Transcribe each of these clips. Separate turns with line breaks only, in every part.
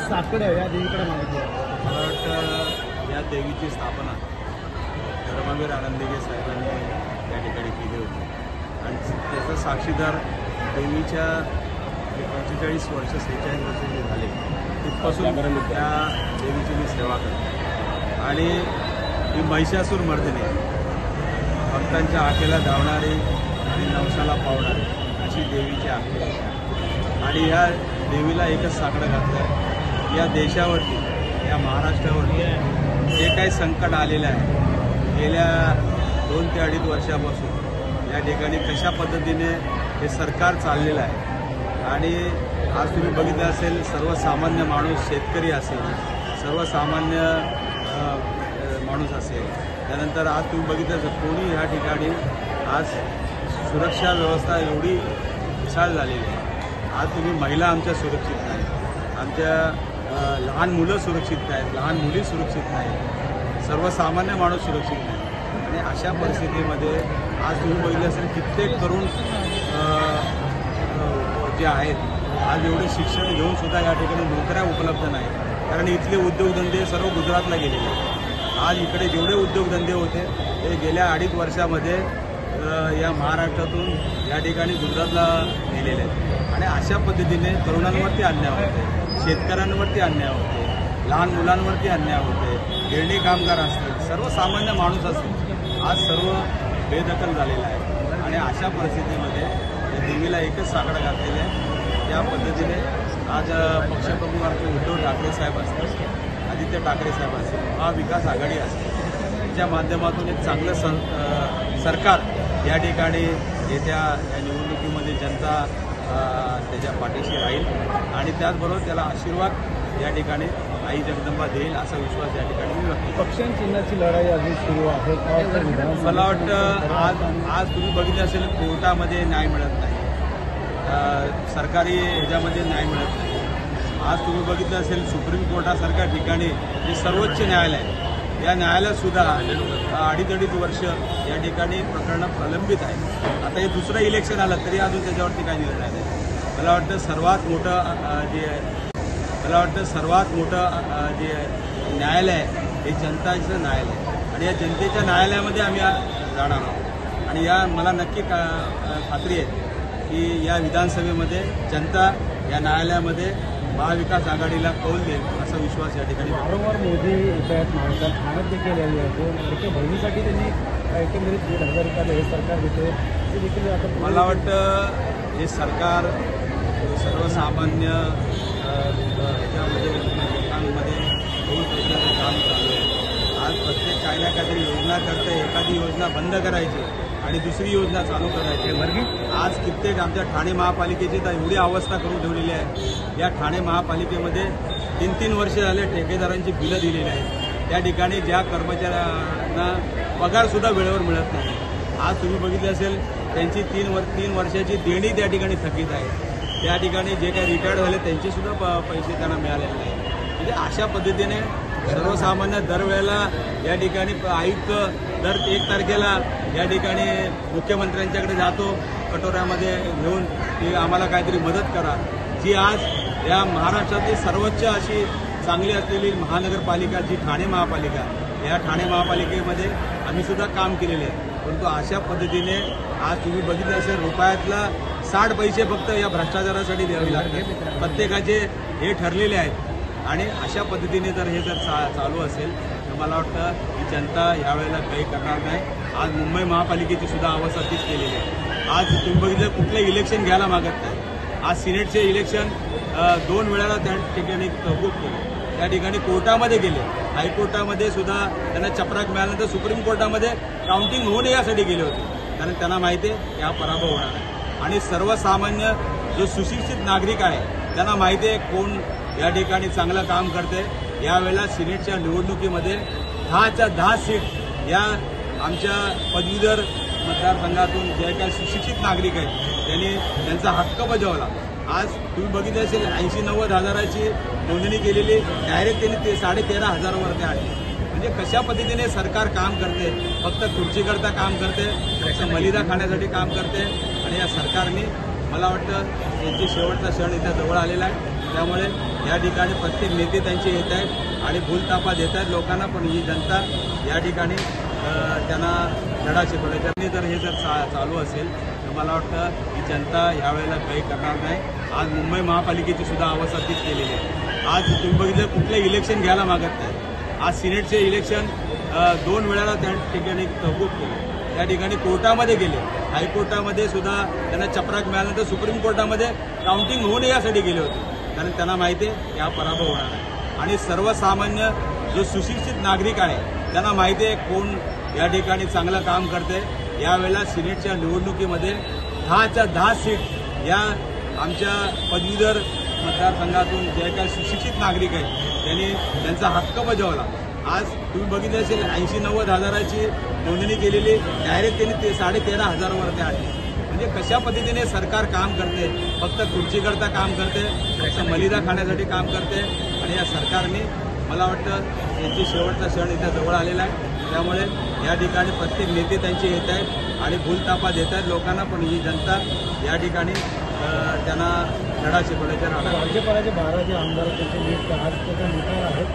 साकडं या देवीकडे मागितलं.
मला वाटतं या देवीची स्थापना धर्मवीर आनंदगे साहेबांनी या ठिकाणी केली होती आणि त्याचा साक्षीदार देवीच्या 45 वर्ष 46 वर्ष जे झाले तिथपासून त्या देवीची मी सेवा करतो आणि ही महिषासूर मर्दिनी भक्तांच्या आखेला धावणारी आणि नवसाला पावणारी अशी देवीची आखे आणि ह्या देवीला एकच साकडं घातलं आहे. या देशावरती या महाराष्ट्रावरती जे काही संकट आलेलं आहे गेल्या 2 ते 2.5 वर्षापासून या ठिकाणी कशा पद्धतीने हे सरकार चाललेलं आहे आणि आज तुम्ही बघितलं असेल सर्वसामान्य माणूस शेतकरी असेल सर्वसामान्य माणूस असेल त्यानंतर आज तुम्ही बघितलं असेल कोणी ह्या ठिकाणी आज सुरक्षा व्यवस्था एवढी विशाल झालेली आहे. आज तुम्ही महिला आमच्या सुरक्षित नाहीत आमच्या लहान मुलं सुरक्षित नाहीत लहान मुली सुरक्षित नाहीत सर्वसामान्य माणूस सुरक्षित नाही आणि अशा परिस्थितीमध्ये आज तुम्ही बघितलं असेल कित्येक तरुण जे आहेत आज एवढे शिक्षण घेऊन सुद्धा या ठिकाणी नोकऱ्या उपलब्ध नाही कारण इथले उद्योगधंदे सर्व गुजरातला गेलेले आहेत. आज इकडे जेवढे उद्योगधंदे होते ते गेल्या 2.5 वर्षामध्ये या महाराष्ट्रातून या ठिकाणी गुजरातला गेलेले आहेत आणि अशा पद्धतीने तरुणांवरती अन्याय होते शेतकऱ्यांवरती अन्याय होते लहान मुलांवरती अन्याय होते गिरणी कामगार असतील सर्वसामान्य माणूस असतील आज सर्व बेदखल झालेला आहे आणि अशा परिस्थितीमध्ये या देवीला एकच साकडं घातलेलं आहे. त्या पद्धतीने आज पक्षप्रमुख आमचे उद्धव ठाकरे साहेब असतील आदित्य ठाकरे साहेब असतील महाविकास आघाडी असतील यांच्या माध्यमातून एक चांगलं सरकार या ठिकाणी येत्या या निवडणुकीमध्ये जनता त्याच्या पाठीशी राहील आणि त्याचबरोबर त्याला आशीर्वाद या ठिकाणी आई जगदंबा देईल असा विश्वास या ठिकाणी मी व्यक्त करतो.
पक्षांचिन्हाची लढाई अजून सुरू आहे.
मला वाटतं आज तुम्ही बघितलं असेल कोर्टामध्ये न्याय मिळत नाही सरकारी ह्याच्यामध्ये न्याय मिळत नाही. आज तुम्ही बघितलं असेल सुप्रीम कोर्टासारख्या ठिकाणी जे सर्वोच्च न्यायालय या न्यायालयातसुद्धा 2.5 वर्ष या ठिकाणी प्रकरणं प्रलंबित आहे. आता हे दुसरं इलेक्शन आलं तरी अजून त्याच्यावरती काही निर्णय नाही. मला वाटतं सर्वात मोठं जे न्यायालय आहे हे जनताचं न्यायालय आणि या जनतेच्या न्यायालयामध्ये आम्ही जाणार आहोत आणि या मला नक्की खात्री आहे की या विधानसभेमध्ये जनता या न्यायालयामध्ये महाविकास आघाडीला कौल देईल असा विश्वास या ठिकाणी.
वारंवार मोदी येत आहेत महाराष्ट्रात ठाण्यात देखील आली आहे एका बहिणीसाठी त्यांनी एकंदरीत 1,000 रुपये हे सरकार देते ते देखील आता
मला वाटतं हे सरकार सर्वसामान्य ह्याच्यामध्ये लोकांमध्ये खूप प्रकारचं काम चालू आहे. आज प्रत्येक काही ना काहीतरी योजना करते एखादी योजना बंद करायची आणि दुसरी योजना चालू करायची. आज कित्येक आमच्या ठाणे महापालिकेची तर एवढी अवस्था करून ठेवलेली आहे. या ठाणे महापालिकेमध्ये 3-3 वर्ष झाले ठेकेदारांची बिलं दिलेली आहेत. त्या ठिकाणी ज्या कर्मचाऱ्यांना पगारसुद्धा वेळेवर मिळत नाही. आज तुम्ही बघितलं असेल त्यांची 3 वर्षाची देणी त्या ठिकाणी थकीत आहे. त्या ठिकाणी जे काही रिटायर्ड झाले त्यांचेसुद्धा पैसे त्यांना मिळालेले नाही. म्हणजे अशा पद्धतीने सर्वसामान्य दरवेळेला या ठिकाणी आयुक्त दर 1 तारखेला या ठिकाणी मुख्यमंत्र्यांच्याकडे जातो कटोऱ्यामध्ये घेऊन की आम्हाला काहीतरी मदत करा. जी आज या महाराष्ट्रातली सर्वोच्च अशी चांगली असलेली महानगरपालिका जी ठाणे महापालिका या ठाणे महापालिकेमध्ये आम्ही सुद्धा काम केलेले आहे. परंतु अशा पद्धतीने आज तुम्ही बघितलं असेल रुपयातला 60 पैसे फक्त या भ्रष्टाचारासाठी द्यावे लागतात. प्रत्येकाचे हे ठरलेले आहेत आणि अशा पद्धतीने जर हे चालू असेल तर मला वाटतं की जनता यावेळेला काही करणार नाही. आज मुंबई महापालिकेची सुद्धा अवस्था तीच केलेली आहे. आज तुम्ही बघितलं कुठलं इलेक्शन घ्यायला मागत नाही. आज सिनेटचे इलेक्शन 2 वेळाला त्या ठिकाणी तहकूब केले. त्या ठिकाणी कोर्टामध्ये गेले हायकोर्टामध्ये सुद्धा त्यांना चपराक मिळाल्यानंतर सुप्रीम कोर्टामध्ये काउंटिंग होऊ नये यासाठी गेले होते कारण त्यांना माहिती आहे की हा पराभव होणार आहे. आणि सर्वसामान्य जो सुशिक्षित नागरिक आहे त्यांना माहिती आहे कोण या ठिकाणी चांगलं काम करते. यावेळेला सिनेटच्या निवडणुकीमध्ये 10च्या 10 सीट या आमच्या पदवीधर मतदारसंघातून जे काही सुशिक्षित नागरिक आहेत त्यांनी त्यांचा हक्क बजावला. आज तुम्ही बघितलं असेल 80-90 हजाराची नोंदणी केलेली डायरेक्ट त्यांनी 13,500 वरती आणली. म्हणजे कशा पद्धतीने सरकार काम करते फक्त खुर्चीकरता काम करते फक्त मलिदा खाण्यासाठी काम करते आणि या सरकारने मला वाटतं त्यांची शेवटचा क्षण इथे जवळ आलेला आहे. त्यामुळे या ठिकाणी प्रत्येक नेते त्यांचे येत आहेत आणि भूलतापा देत आहेत लोकांना, पण ही जनता या ठिकाणी त्यांना धडा शिकवला. जर हे चालू असेल तर मला वाटतं ही जनता यावेळेला काही करणार नाही. आज मुंबई महापालिकेची सुद्धा अवस्था तीच केलेली आहे. आज तुम्ही बघितलं कुठलं इलेक्शन घ्यायला मागत नाही. आज सिनेटचे इलेक्शन 2 वेळाला त्या ठिकाणी तहकूब केले, त्या ठिकाणी कोर्टामध्ये गेले, हायकोर्टामध्ये सुद्धा त्यांना चपराक मिळाल्यानंतर सुप्रीम कोर्टामध्ये काउंटिंग होऊ नये यासाठी गेले होते, कारण त्यांना माहिती आहे की हा पराभव होणार आहे. आणि सर्वसामान्य जो सुशिक्षित नागरिक आहे त्यांना माहिती आहे कोण या ठिकाणी चांगलं काम करते. यावेळेला सिनेटच्या निवडणुकीमध्ये 10च्या 10 सीट या आमच्या पदवीधर मतदारसंघातून जे काही सुशिक्षित नागरिक आहेत त्यांनी त्यांचा हक्क बजावला. आज तुम्ही बघितलं असेल 80-90 हजाराची नोंदणी केलेली, डायरेक्ट त्यांनी 13,500 ते आणली. म्हणजे कशा पद्धतीने सरकार काम करते, फक्त खुर्चीकरता काम करते, फक्त मलिदा खाण्यासाठी काम करते. आणि या सरकारने मला वाटतं यांची शेवटचा क्षण इथे जवळ आलेला आहे. त्यामुळे या ठिकाणी प्रत्येक नेते त्यांचे येत आहेत आणि भूलतापा देत आहेत लोकांना, पण ही जनता या ठिकाणी त्यांना धडा शिकवण्याच्या राहणार.
राज्यपालाचे 12 जे आमदार त्यांचे लिस्ट आज त्याचा निकाल आहेत.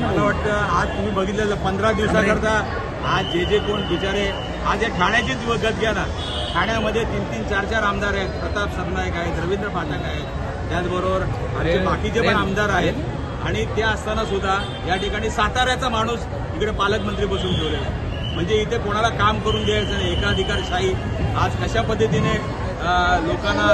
मला वाटतं आज तुम्ही बघितलं 15 दिवसाकरता आज जे कोण बिचारे आज या ठाण्याचीच गत घ्या ना. ठाण्यामध्ये 3-3, 4-4 आमदार आहेत. प्रताप सरनाईक आहेत, रवींद्र फाटक आहेत, त्याचबरोबर आमचे बाकीचे पण आमदार आहेत. आणि ते असताना सुद्धा या ठिकाणी साताऱ्याचा माणूस इकडे पालकमंत्री बसून ठेवलेला आहे. म्हणजे इथे कोणाला काम करून द्यायचं नाही, एकाधिकारशाही. आज कशा पद्धतीने लोकांना,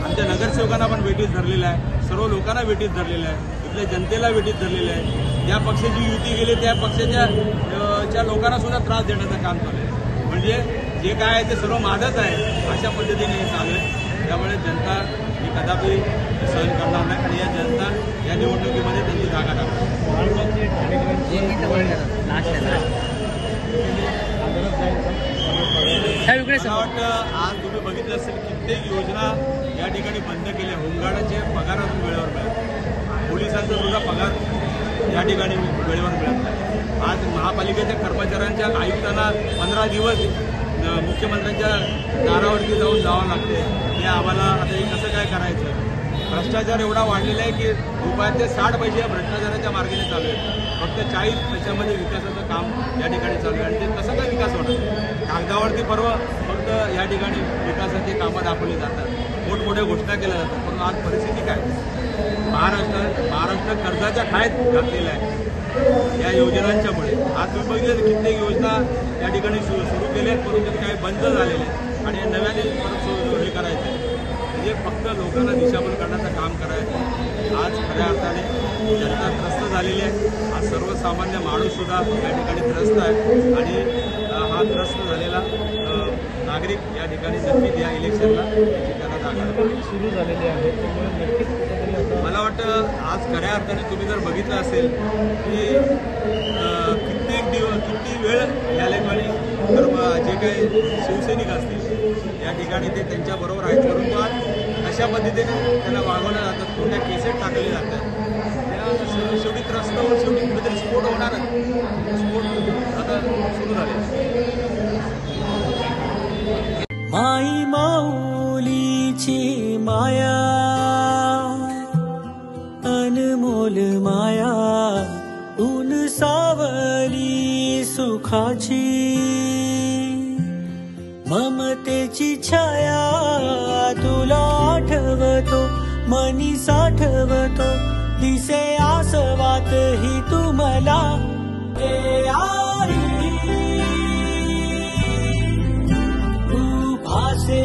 आमच्या नगरसेवकांना पण वेठीस धरलेलं आहे, सर्व लोकांना वेठीस धरलेलं आहे, इथल्या जनतेला वेठीस धरलेलं आहे. ज्या पक्षाची युती गेली त्या पक्षाच्या लोकांना सुद्धा त्रास देण्याचं काम चालू आहे. म्हणजे जे काय आहे ते सर्व माझंच आहे अशा पद्धतीने हे चालू आहे. त्यामुळे जनता ही कदापि सहन करणार नाही आणि या जनता या निवडणुकीमध्ये त्यांची जागा टाकणार. मला वाटतं आज तुम्ही बघितलं असेल कित्येक योजना या ठिकाणी बंद केल्या. होमगार्डाचे पगार अजून वेळेवर मिळत, पोलिसांचा सुद्धा पगार या ठिकाणी वेळेवर मिळत नाही. आज महापालिकेच्या कर्मचाऱ्यांच्या आयुक्तांना 15 दिवस मुख्यमंत्र्यांच्या दारावरती जावं लागते. हे आम्हाला आता हे कसं काय करायचं. भ्रष्टाचार एवढा वाढलेला आहे की रुपयाचे 60 पैसे या भ्रष्टाचाराच्या मार्गाने चालू आहेत. फक्त 40 पैशामध्ये विकासाचं काम या ठिकाणी चालू आहे. आणि ते कसं काय विकास होणार. कागदावरती फक्त या ठिकाणी विकासाची कामं दाखवली जातात, मोठमोठ्या घोषणा केल्या जातात, पण आज परिस्थिती काय. महाराष्ट्र कर्जाच्या खायत घातलेला आहे या योजनांच्यामुळे. आज तुम्ही बघितलं कित्येक योजना या ठिकाणी सुरू केल्या आहेत, परंतु काही बंद झालेले आहेत आणि नव्याने परत हे करायचं आहे. म्हणजे फक्त लोकांना दिशाभूल करण्याचं काम करायचं. आज खऱ्या अर्थाने जनता त्रस्त झालेली आहे. आज सर्वसामान्य माणूससुद्धा या ठिकाणी त्रस्त आहे आणि हा त्रस्त झालेला नागरिक या ठिकाणी नक्कीच या इलेक्शनला त्यांना जागा
सुरू झालेली आहे.
मला वाटतं आज खऱ्या अर्थाने तुम्ही जर बघितलं असेल की किती वेळ या ठिकाणी जे काही शिवसैनिक असतील या ठिकाणी ते त्यांच्याबरोबर आहेत, परंतु आज अशा पद्धतीने त्यांना वागवल्या जातात, खोट्या केसेस टाकले जातात. त्या शेवटी त्रस्त होऊन शेवटी कुठेतरी स्फोट होणारच. स्फोट आता सुरू झाले.
माई माऊलीची माया अनमोल माया ऊन सावली सुखाची ममतेची छाया तुला आठवतो मनी साठवतो दिसे आसवात ही तुम्हाला आई तू भासे